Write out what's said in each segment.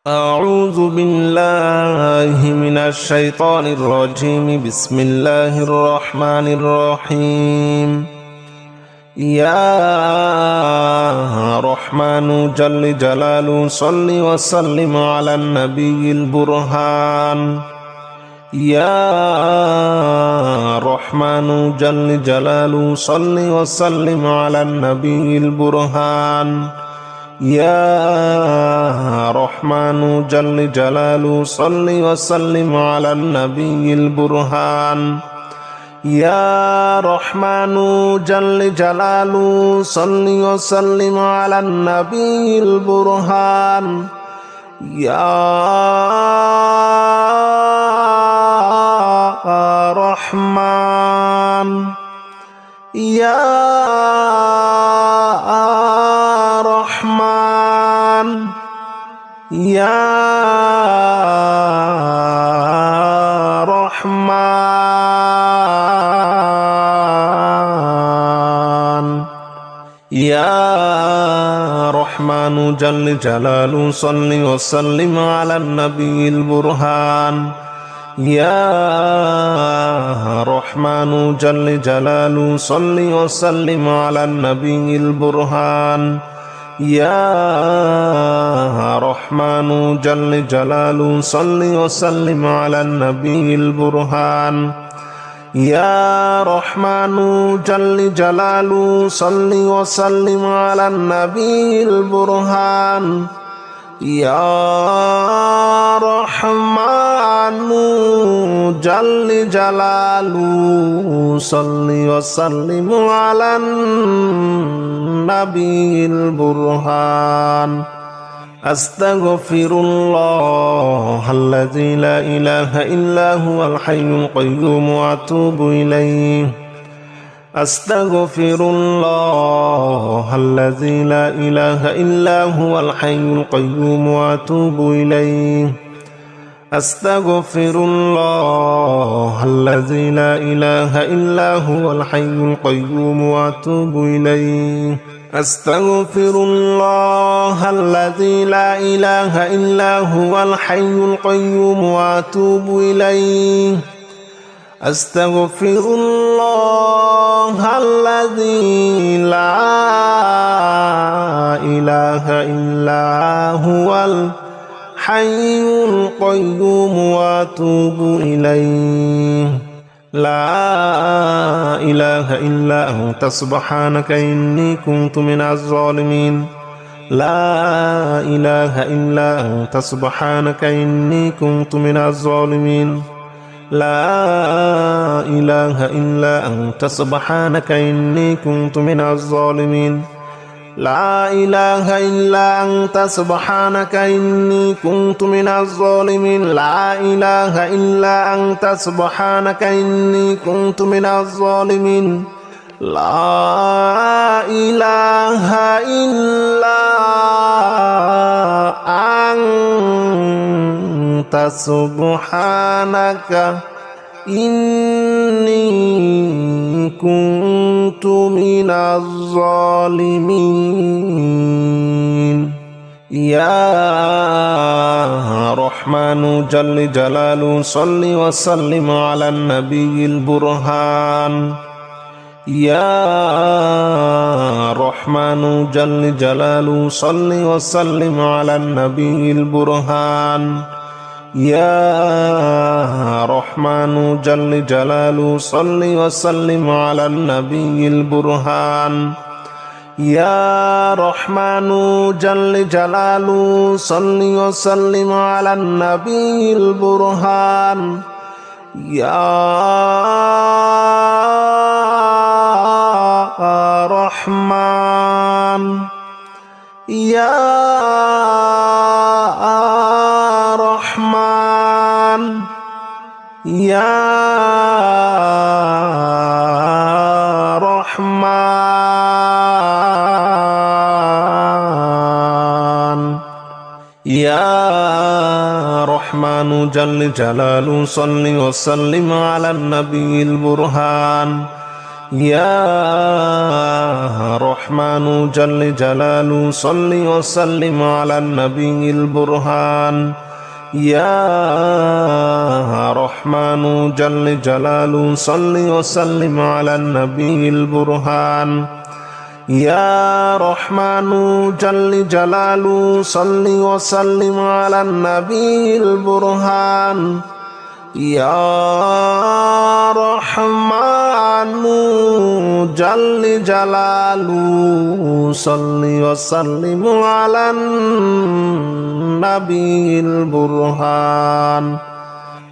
أعوذ بالله من الشيطان الرجيم. بسم الله الرحمن الرحيم. يا رحمن جل جلاله صل وسلم على النبي البرهان. يا رحمن جل جلاله صل وسلم على النبي البرهان. يا رحمن جل جلاله صل وسلم على النبي البرهان. يا رحمن جل جلاله صل وسلم على النبي البرهان. يا رحمن يا رحمن يا رحمن يا رحمن جل جلاله صل وسلم على النبي البرهان. يا رحمن جل جلاله صل وسلم على النبي البرهان. يا رحمن جل جلاله صل وسلم على النبي البرهان. يا رحمن جل جلاله صل وسلم على النبي البرهان. يا رحمن جل جلاله صل وسلم على النبي البرهان. أستغفر الله الذي لا إله إلا هو الحي القيوم وأتوب إليه. أستغفر الله الذي لا إله إلا هو الحي القيوم وأتوب إليه. أستغفر الله الذي لا إله إلا هو الحي القيوم وأتوب إليه. أستغفر الله الذي لا إله إلا هو الحي القيوم وأتوب إليه. أستغفر الله الذي لا إله إلا هو الحي القيوم وأتوب إليه. لا إله إلا أنت سبحانك إني كنت من الظالمين. لا إله إلا أنت سبحانك إني كنت من الظالمين. لا إله إلا أنت سبحانك إني كنت من الظالمين. لا إله إلا أنت سبحانك إني كنت من الظالمين. لا إله إلا أنت سبحانك إني كنت من الظالمين. لا إله إلا أنت سبحانك إني كنت من الظالمين. يا رحمن جل جلاله صل وسلم على النبي البرهان. يا رحمن جل جلاله صل وسلم على النبي البرهان. يا رحمن جل جلاله صل وسلم على النبي البرهان. يا رحمن جل جلاله صل وسلم على النبي البرهان. يا رحمن يا رحمن يا رحمن يا رحمن جل جلاله صل وسلم على النبي البرهان. يا رحمن جل جلاله صل وسلم على النبي البرهان يا رحمن جل جلاله صل وسلم على النبي البرهان يا رحمن جل جلاله صل وسلم على النبي البرهان يا رحمن جل جلاله صل وسلم على النبي البرهان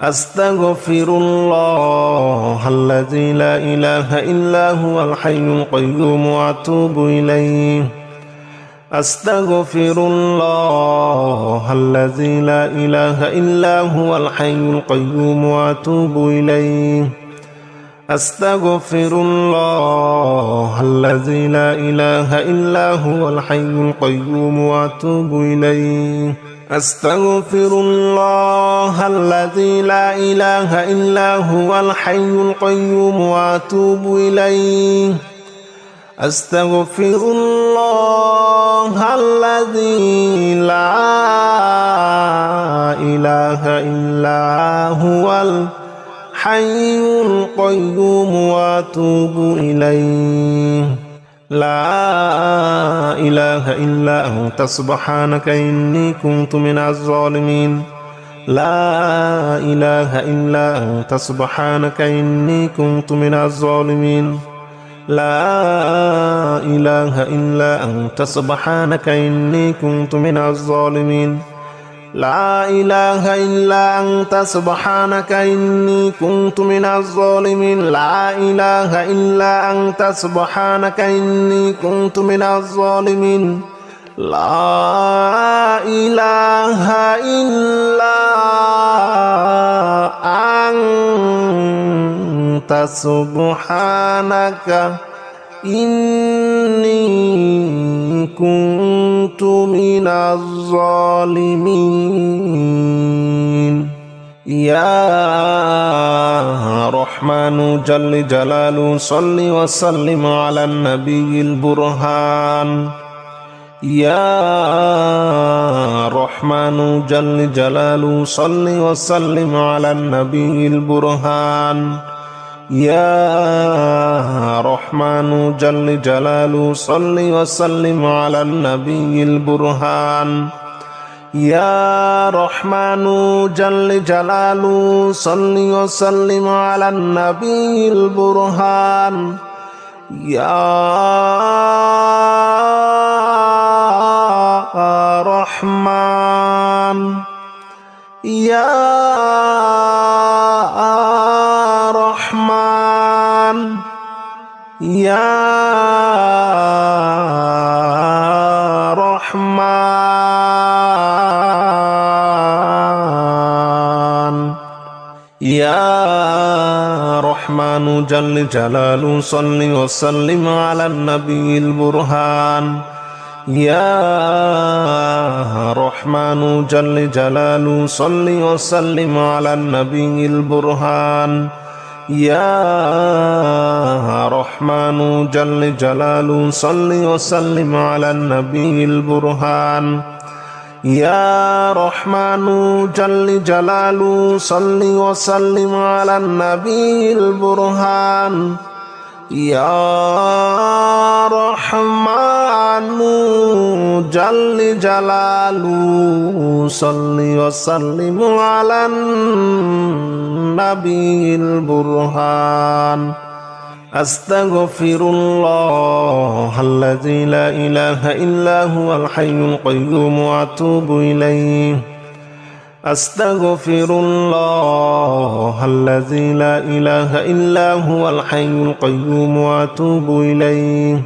أستغفر الله الذي لا إله إلا هو الحي القيوم وأتوب إليه أستغفر الله الذي لا إله إلا هو الحي القيوم وأتوب إليه أستغفر الله الذي لا إله إلا هو الحي القيوم وأتوب إليه أستغفر الله الذي لا إله إلا هو الحي القيوم وأتوب إليه أستغفر الله الذي لا إله إلا هو الحي القيوم وأتوب إليه لا إله إلا أنت سبحانك إني كنت من الظالمين لا إله إلا أنت سبحانك إني كنت من الظالمين لا إله إلا أنت سبحانك إني كنت من الظالمين لا إله إلا أنت سبحانك إني كنت من الظالمين لا إله إلا أنت سبحانك إني كنت من الظالمين لا إله إلا أنت سبحانك إني كنت من الظالمين يا رحمن جل جلاله صل وسلم على النبي البرهان يا رحمن جل جلاله صل وسلم على النبي البرهان يا رحمن جل جلاله صل وسلم على النبي البرهان يا رحمن جل جلاله صل وسلم على النبي البرهان يا رحمن يا رحمن يا رحمن يا رحمن جل جلاله صل وسلم على النبي البرهان يا رحمن جل جلاله صل وسلم على النبي البرهان يا رحمن جل جلاله صل وسلم على النبي البرهان يا رحمن جل جلاله صل وسلم على النبي البرهان يا رحمن جل جلاله صل وسلم على النبي البرهان أستغفر الله الذي لا إله إلا هو الحي القيوم وأتوب إليه أستغفر الله الذي لا إله إلا هو الحي القيوم وأتوب إليه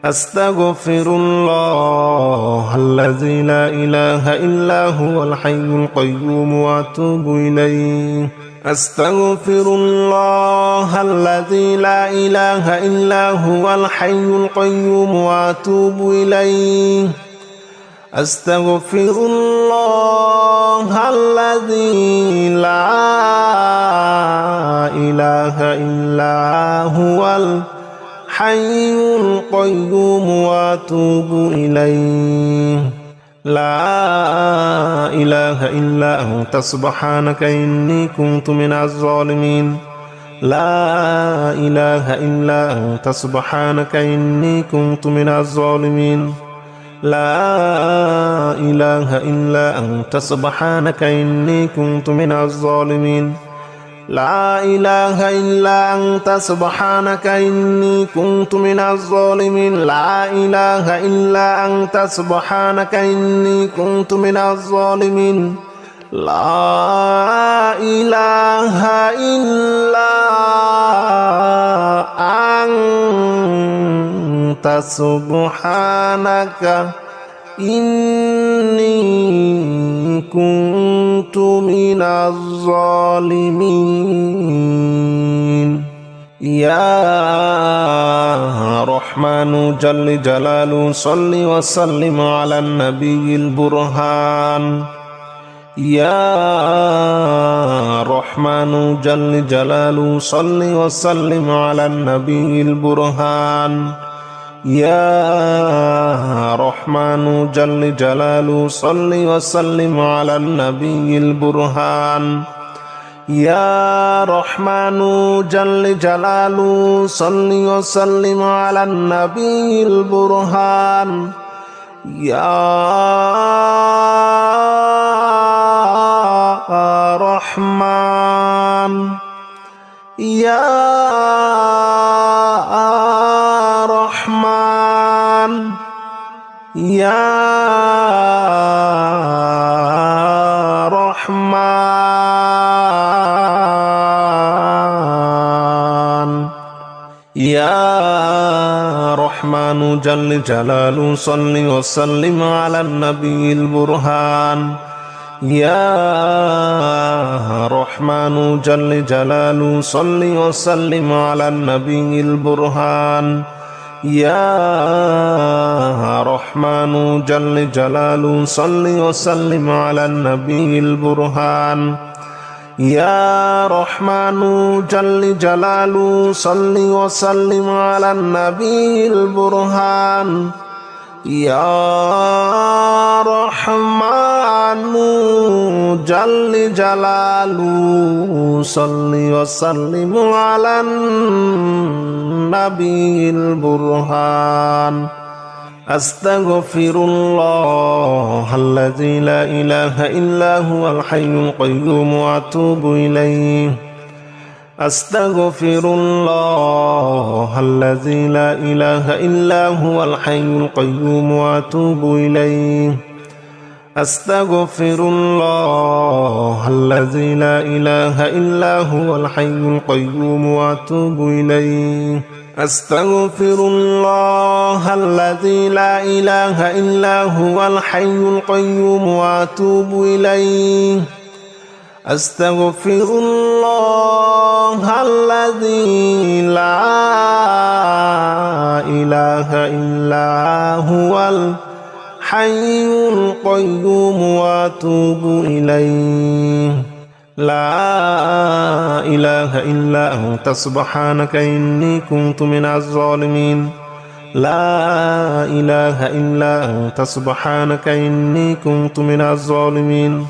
أستغفر الله الذي لا إله إلا هو الحي القيوم وأتوب إليه أستغفر الله الذي لا إله إلا هو الحي القيوم وأتوب إليه أستغفر الله الذي لا إله إلا هو الحي القيوم وأتوب إليه لا إله إلا أنت سبحانك إني كنت من الظالمين لا إله إلا أنت سبحانك إني كنت من الظالمين لا إله إلا أنت سبحانك إني كنت من الظالمين لا إله إلا أنت سبحانك إني كنت من الظالمين لا إله إلا أنت سبحانك إني كنت من الظالمين لا إله إلا أنت سبحانك إني كنت من الظالمين يا رحمن جل جلاله صل وسلم على النبي البرهان يا رحمن جل جلاله صل وسلم على النبي البرهان يا رحمن جل جلاله صل وسلم على النبي البرهان يا رحمن جل جلاله صل وسلم على النبي البرهان يا رحمن يا رحمن يا رحمن يا رحمن جل جلاله صل وسلم على النبي البرهان يا رحمن جل جلاله صل وسلم على النبي البرهان يا رحمن جل جلاله صل وسلم على النبي البرهان يا رحمن جل جلاله صل وسلم على النبي البرهان يا رحمن جل جلاله صل وسلم على النبي البرهان أستغفر الله الذي لا إله إلا هو الحي القيوم وأتوب إليه أستغفر الله الذي لا إله إلا هو الحي القيوم وأتوب إليه أستغفر الله الذي لا إله إلا هو الحي القيوم وأتوب إليه أستغفر الله الذي لا إله إلا هو الحي القيوم وأتوب إليه أستغفر الله الذي لا إله إلا هو الحي القيوم وأتوب إليه لا إله إلا أنت سبحانك إني كنت من الظالمين لا إله إلا أنت سبحانك إني كنت من الظالمين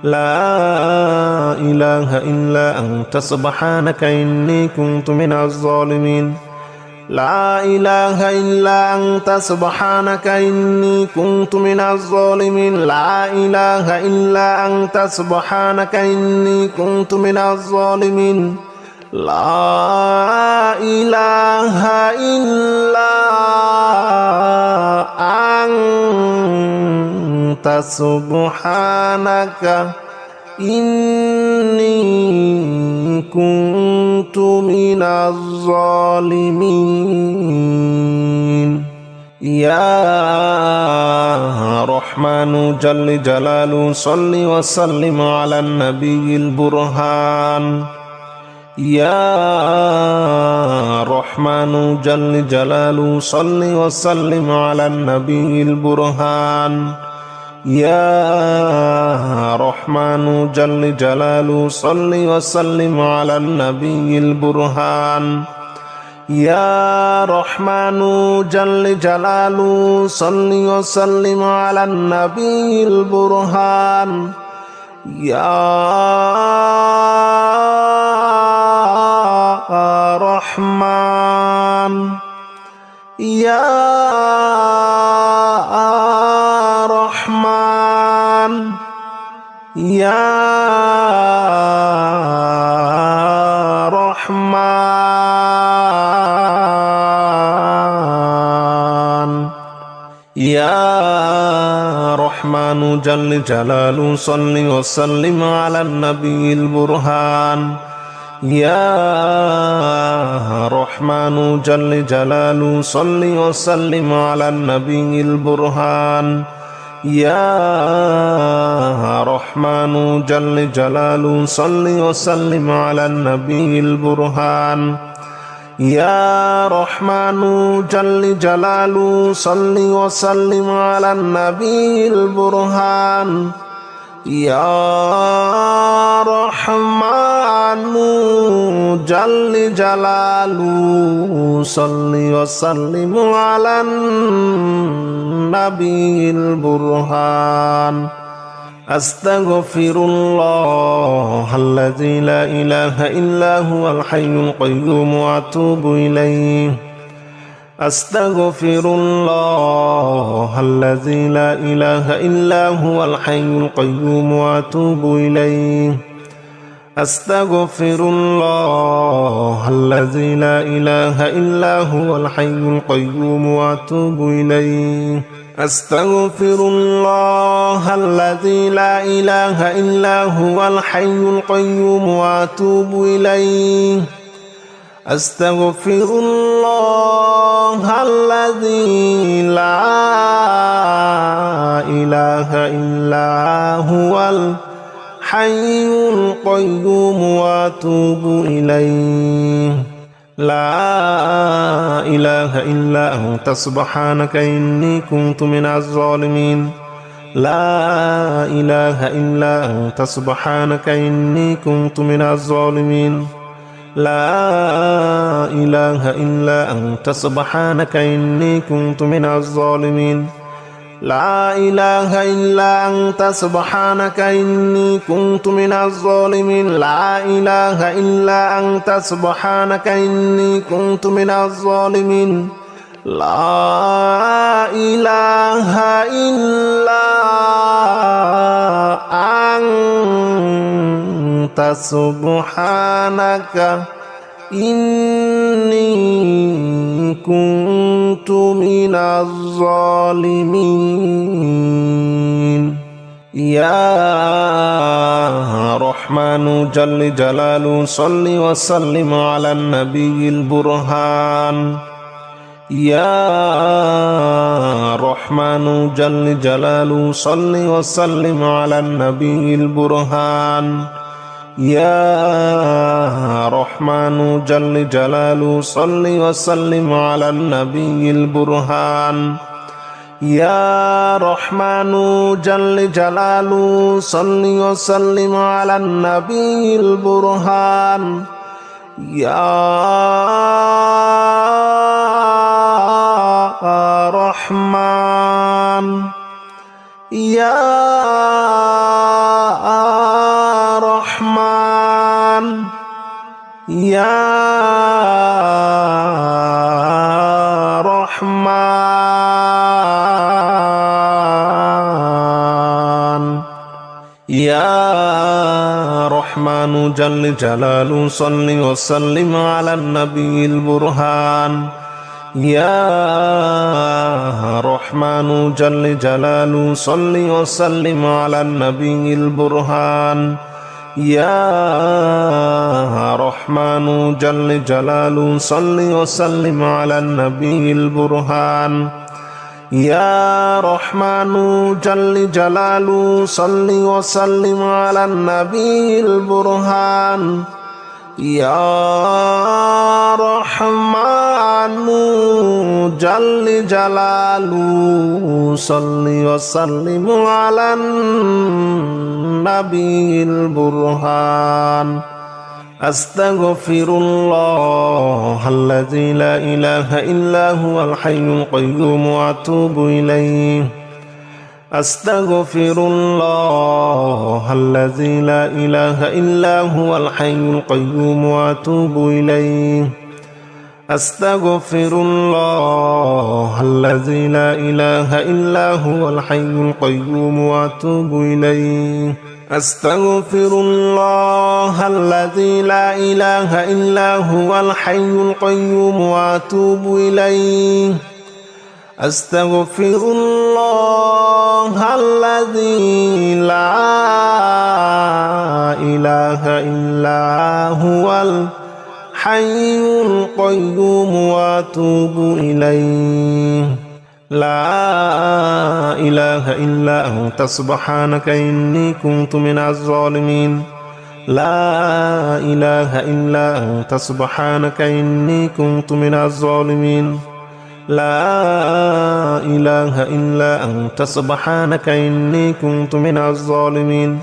لا إله إلا أنت سبحانك إني كنت من الظالمين لا إله إلا أنت سبحانك إني كنت من الظالمين لا إله إلا أنت سبحانك إني كنت من الظالمين لا إله إلا أنت سبحانك إني كنت من الظالمين يا رحمن جل جلاله صل وسلم على النبي البرهان يا رحمن جل جلاله صل وسلم على النبي البرهان يا رحمن الرحمن جل جلاله صل وسلم على النبي البرهان يا رحمن جل جلاله صل وسلم على النبي البرهان يا رحمن يا رحمن يا رحمن يا رحمن جل جلاله صل وسلم على النبي البرهان يا رحمن جل جلاله صل وسلم على النبي البرهان يا رحمن جل جلاله صل وسلم على النبي البرهان يا رحمن جل جلاله صل وسلم على النبي البرهان يا رحمن جل جلاله صل وسلم على النبي البرهان أستغفر الله الذي لا إله إلا هو الحي القيوم وأتوب إليه أستغفر الله الذي لا إله إلا هو الحي القيوم وأتوب إليه أستغفر الله الذي لا إله إلا هو الحي القيوم وأتوب إليه أستغفر الله الذي لا إله إلا هو الحي القيوم وأتوب إليه أستغفر الله الذي لا إله إلا هو الحي القيوم وأتوب إليه لا إله إلا أنت سبحانك إني كنت من الظالمين لا إله إلا أنت سبحانك إني كنت من الظالمين لا إله إلا أنت سبحانك إني كنت من الظالمين لا إله إلا أنت سبحانك إني كنت من الظالمين لا إله إلا أنت سبحانك إني كنت من الظالمين لا إله إلا أنت سبحانك إني كنت من الظالمين يا رحمن جل جلاله صل وسلم على النبي البرهان يا رحمن جل جلاله صل وسلم على النبي البرهان يا رحمن جل جلاله صل وسلم على النبي البرهان يا رحمن جل جلاله صل وسلم على النبي البرهان يا رحمن يا رحمن يا رحمن يا رحمن جل جلاله صل وسلم على النبي البرهان يا رحمن جل جلاله صل وسلم على النبي البرهان يا رحمن جل جلاله صل وسلم على النبي البرهان يا رحمن جل جلاله صل وسلم على النبي البرهان يا رحمن جل جلاله صل وسلم على به البرهان أستغفر الله الذي لا إله إلا هو الحي القيوم وأتوب إليه أستغفر الله الذي لا إله إلا هو الحي القيوم وأتوب إليه أستغفر الله الذي لا إله إلا هو الحي القيوم وأتوب إليه أستغفر الله الذي لا إله إلا هو الحي القيوم وأتوب إليه أستغفر الله الذي لا إله إلا هو الحي القيوم وأتوب إليه لا إله إلا أنت سبحانك إني كنت من الظالمين لا إله إلا أنت سبحانك إني كنت من الظالمين لا إله إلا أنت سبحانك إني كنت من الظالمين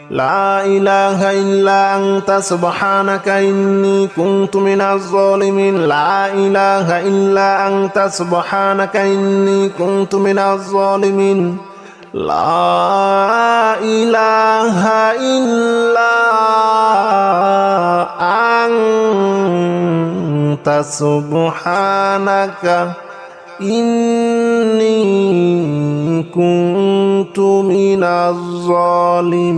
لا إله إلا أنت سبحانك إني كنت من الظالمين لا إله إلا أنت سبحانك إني كنت من الظالمين لا إله إلا أنت سبحانك إني كنت من الظالمين.